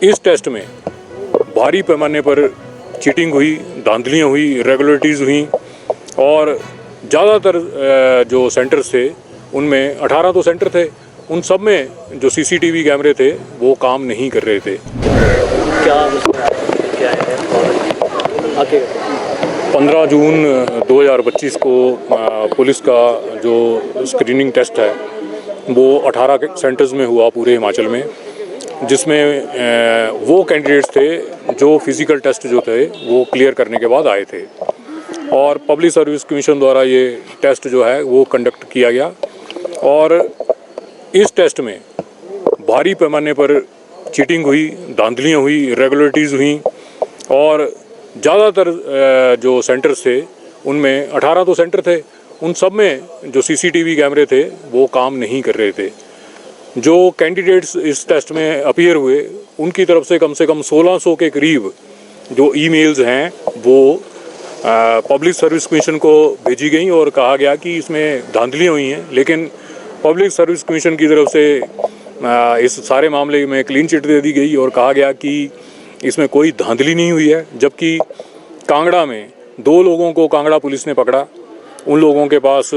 इस टेस्ट में भारी पैमाने पर चीटिंग हुई, धांधलियाँ हुई, इरेगुलरिटीज़ हुई और ज़्यादातर जो सेंटर्स थे उनमें 18 तो सेंटर थे, उन सब में जो सीसीटीवी कैमरे थे वो काम नहीं कर रहे थे। क्या है आगे 15 जून 2025 को पुलिस का जो स्क्रीनिंग टेस्ट है वो 18 सेंटर्स में हुआ पूरे हिमाचल में, जिसमें वो कैंडिडेट्स थे जो फिज़िकल टेस्ट जो थे वो क्लियर करने के बाद आए थे और पब्लिक सर्विस कमीशन द्वारा ये टेस्ट जो है वो कंडक्ट किया गया और इस टेस्ट में भारी पैमाने पर चीटिंग हुई, धांधलियाँ हुई, इरेगुलरिटीज़ हुई और ज़्यादातर जो सेंटर्स थे उनमें 18 तो सेंटर थे, उन सब में जो सीसीटीवी कैमरे थे वो काम नहीं कर रहे थे। जो कैंडिडेट्स इस टेस्ट में अपीयर हुए उनकी तरफ से कम 1600 के करीब जो ईमेल्स हैं वो पब्लिक सर्विस कमीशन को भेजी गई और कहा गया कि इसमें धांधलियाँ हुई हैं, लेकिन पब्लिक सर्विस कमीशन की तरफ से इस सारे मामले में क्लीन चिट दे दी गई और कहा गया कि इसमें कोई धांधली नहीं हुई है। जबकि कांगड़ा में 2 लोगों को कांगड़ा पुलिस ने पकड़ा, उन लोगों के पास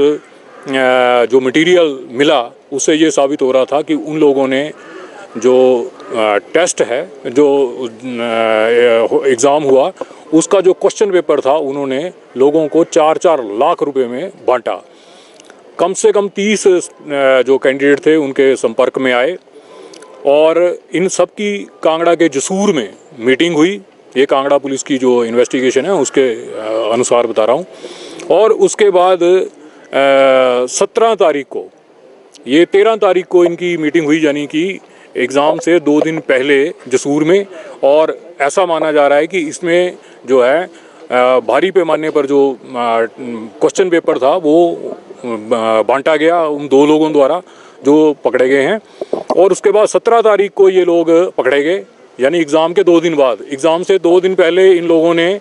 जो मटेरियल मिला उससे ये साबित हो रहा था कि उन लोगों ने जो टेस्ट है, जो एग्ज़ाम हुआ उसका जो क्वेश्चन पेपर था उन्होंने लोगों को 4-4 लाख रुपए में बांटा। कम से कम 30 जो कैंडिडेट थे उनके संपर्क में आए और इन सब की कांगड़ा के जसूर में मीटिंग हुई। ये कांगड़ा पुलिस की जो इन्वेस्टिगेशन है उसके अनुसार बता रहा हूँ। और उसके बाद 17 तारीख को, ये 13 तारीख को इनकी मीटिंग हुई, यानी कि एग्ज़ाम से 2 दिन पहले जसूर में। और ऐसा माना जा रहा है कि इसमें जो है भारी पैमाने पर जो क्वेश्चन पेपर था वो बांटा गया उन 2 लोगों द्वारा जो पकड़े गए हैं। और उसके बाद 17 तारीख को ये लोग पकड़े गए, यानी एग्ज़ाम के 2 दिन बाद। एग्ज़ाम से 2 दिन पहले इन लोगों ने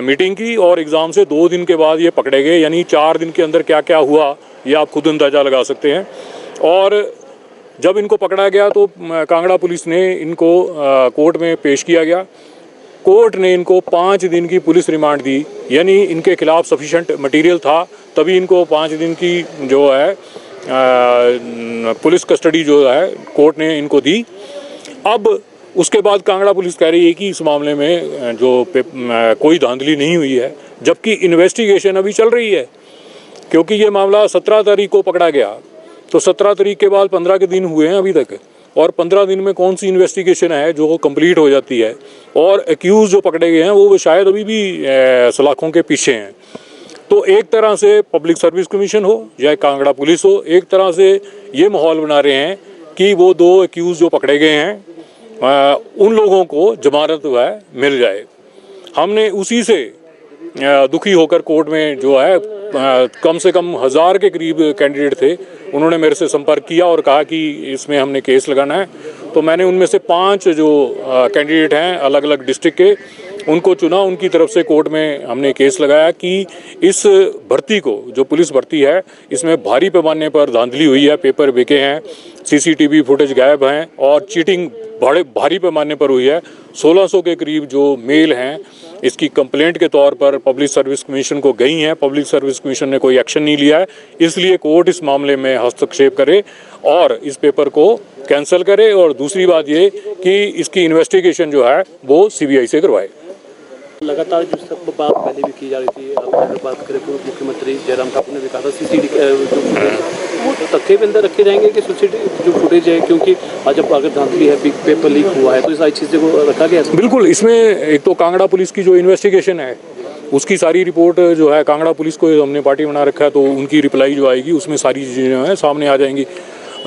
मीटिंग की और एग्ज़ाम से 2 दिन के बाद ये पकड़े गए, यानी 4 दिन के अंदर क्या क्या हुआ ये आप खुद अंदाज़ा लगा सकते हैं। और जब इनको पकड़ा गया तो कांगड़ा पुलिस ने इनको कोर्ट में पेश किया गया। कोर्ट ने इनको 5 दिन की पुलिस रिमांड दी, यानी इनके खिलाफ सफिशेंट मटेरियल था तभी इनको 5 दिन की जो है पुलिस कस्टडी जो है कोर्ट ने इनको दी। अब उसके बाद कांगड़ा पुलिस कह रही है कि इस मामले में जो कोई धांधली नहीं हुई है, जबकि इन्वेस्टिगेशन अभी चल रही है। क्योंकि ये मामला 17 तारीख को पकड़ा गया तो 17 तारीख के बाद 15 के दिन हुए हैं अभी तक, और 15 दिन में कौन सी इन्वेस्टिगेशन है जो कंप्लीट हो जाती है। और एक्यूज जो पकड़े गए हैं वो शायद अभी भी सलाखों के पीछे हैं। तो एक तरह से पब्लिक सर्विस कमीशन हो या कांगड़ा पुलिस हो, एक तरह से ये माहौल बना रहे हैं कि वो 2 एक्यूज जो पकड़े गए हैं उन लोगों को जमानत वह मिल जाए। हमने उसी से दुखी होकर कोर्ट में जो है कम से कम 1000 के करीब कैंडिडेट थे, उन्होंने मेरे से संपर्क किया और कहा कि इसमें हमने केस लगाना है। तो मैंने उनमें से 5 जो कैंडिडेट हैं अलग अलग डिस्ट्रिक्ट के, उनको चुना। उनकी तरफ से कोर्ट में हमने केस लगाया कि इस भर्ती को, जो पुलिस भर्ती है, इसमें भारी पैमाने पर धांधली हुई है, पेपर बिके हैं, सीसीटीवी फुटेज गायब हैं और चीटिंग भारी पैमाने पर हुई है। 1600 के करीब जो मेल हैं इसकी कंप्लेंट के तौर पर पब्लिक सर्विस कमीशन को गई हैं। पब्लिक सर्विस कमीशन ने कोई एक्शन नहीं लिया है, इसलिए कोर्ट इस मामले में हस्तक्षेप करे और इस पेपर को कैंसिल करे। और दूसरी बात ये कि इसकी इन्वेस्टिगेशन जो है वो सीबीआई से करवाए। लगातार जो सब बात पहले भी की जा रही थी, अगर बात करें पूर्व मुख्यमंत्री जयराम ठाकुर ने भी कहा था सीसीटीवी वो तथ्य के अंदर रखे जाएंगे कि सीसीटीवी जो फुटेज है, क्योंकि आज जब अगर धांधली है, बिग पेपर लीक हुआ है तो ये सारी चीज़ें को रखा गया है। बिल्कुल, इसमें एक तो कांगड़ा पुलिस की जो इन्वेस्टिगेशन है उसकी सारी रिपोर्ट जो है कांगड़ा पुलिस को हमने पार्टी बना रखा है, तो उनकी रिप्लाई जो आएगी उसमें सारी चीज़ें जो है सामने आ जाएंगी।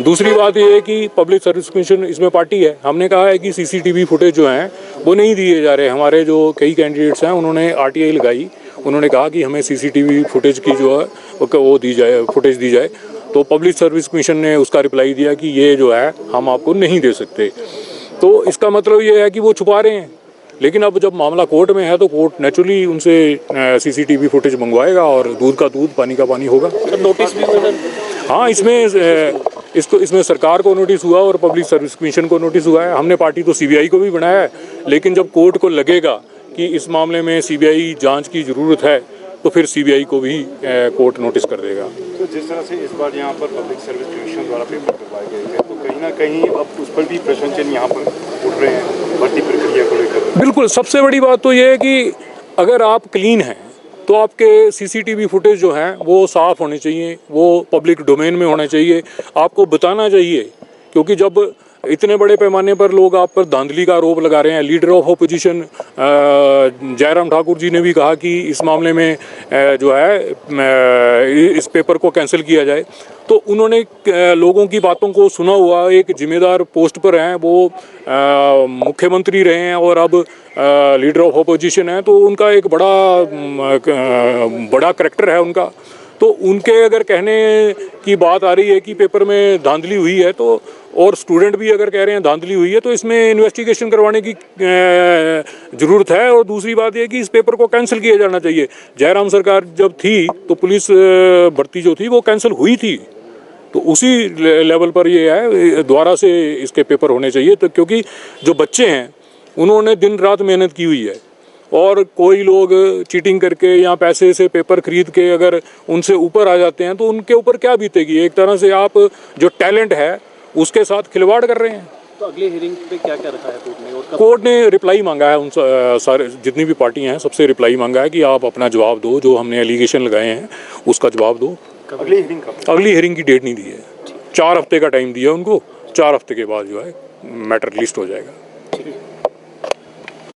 दूसरी बात ये है कि पब्लिक सर्विस कमीशन इसमें पार्टी है। हमने कहा है कि सीसीटीवी फुटेज जो हैं वो नहीं दिए जा रहे। हमारे जो कई कैंडिडेट्स हैं उन्होंने आरटीआई लगाई, उन्होंने कहा कि हमें सीसीटीवी फुटेज की जो है वो दी जाए, फुटेज दी जाए। तो पब्लिक सर्विस कमीशन ने उसका रिप्लाई दिया कि ये जो है हम आपको नहीं दे सकते। तो इसका मतलब ये है कि वो छुपा रहे हैं। लेकिन अब जब मामला कोर्ट में है तो कोर्ट नेचुरली उनसे सीसीटीवी फुटेज मंगवाएगा और दूध का दूध, पानी का पानी होगा। नोटिस भी हाँ, इसमें इसको इसमें सरकार को नोटिस हुआ और पब्लिक सर्विस कमीशन को नोटिस हुआ है। हमने पार्टी तो सीबीआई को भी बनाया है, लेकिन जब कोर्ट को लगेगा कि इस मामले में सीबीआई जांच की ज़रूरत है तो फिर सीबीआई को भी कोर्ट नोटिस कर देगा। तो जिस तरह से इस बार यहाँ पर पब्लिक सर्विस कमीशन द्वारा पेपर करवाए गए थे, तो कहीं ना कहीं अब उस पर भी प्रश्न चिन्ह यहाँ पर उठ रहे हैं भर्ती प्रक्रिया को लेकर। बिल्कुल, सबसे बड़ी बात तो ये है कि अगर आप क्लीन हैं तो आपके सीसीटीवी फुटेज जो हैं वो साफ़ होने चाहिए, वो पब्लिक डोमेन में होना चाहिए, आपको बताना चाहिए। क्योंकि जब इतने बड़े पैमाने पर लोग आप पर धांधली का आरोप लगा रहे हैं, leader of opposition Jairam Thakur ji ने भी कहा कि इस मामले में जो है इस पेपर को कैंसिल किया जाए, तो उन्होंने लोगों की बातों को सुना हुआ, एक जिम्मेदार पोस्ट पर हैं, वो मुख्यमंत्री रहे हैं और अब लीडर ऑफ अपोजिशन हैं, तो उनका एक बड़ा करैक्टर है उनका। तो उनके अगर कहने की बात आ रही है कि पेपर में धांधली हुई है, तो और स्टूडेंट भी अगर कह रहे हैं धांधली हुई है, तो इसमें इन्वेस्टिगेशन करवाने की ज़रूरत है। और दूसरी बात यह कि इस पेपर को कैंसिल किया जाना चाहिए। जयराम सरकार जब थी तो पुलिस भर्ती जो थी वो कैंसिल हुई थी, तो उसी लेवल पर ये है, दोबारा से इसके पेपर होने चाहिए। तो क्योंकि जो बच्चे हैं उन्होंने दिन रात मेहनत की हुई है, और कोई लोग चीटिंग करके या पैसे से पेपर खरीद के अगर उनसे ऊपर आ जाते हैं तो उनके ऊपर क्या बीतेगी। एक तरह से आप जो टैलेंट है उसके साथ खिलवाड़ कर रहे हैं। तो अगली हियरिंग पे क्या क्या रखा है कोर्ट ने, और कब? कोर्ट ने रिप्लाई मांगा है उन सारे जितनी भी पार्टी हैं सबसे रिप्लाई मांगा है कि आप अपना जवाब दो, जो हमने एलिगेशन लगाए हैं उसका जवाब दो। अगली हियरिंग कब? अगली हियरिंग की डेट नहीं दी है, 4 हफ्ते का टाइम दिया उनको, 4 हफ्ते के बाद जो है मैटर लिस्ट हो जाएगा।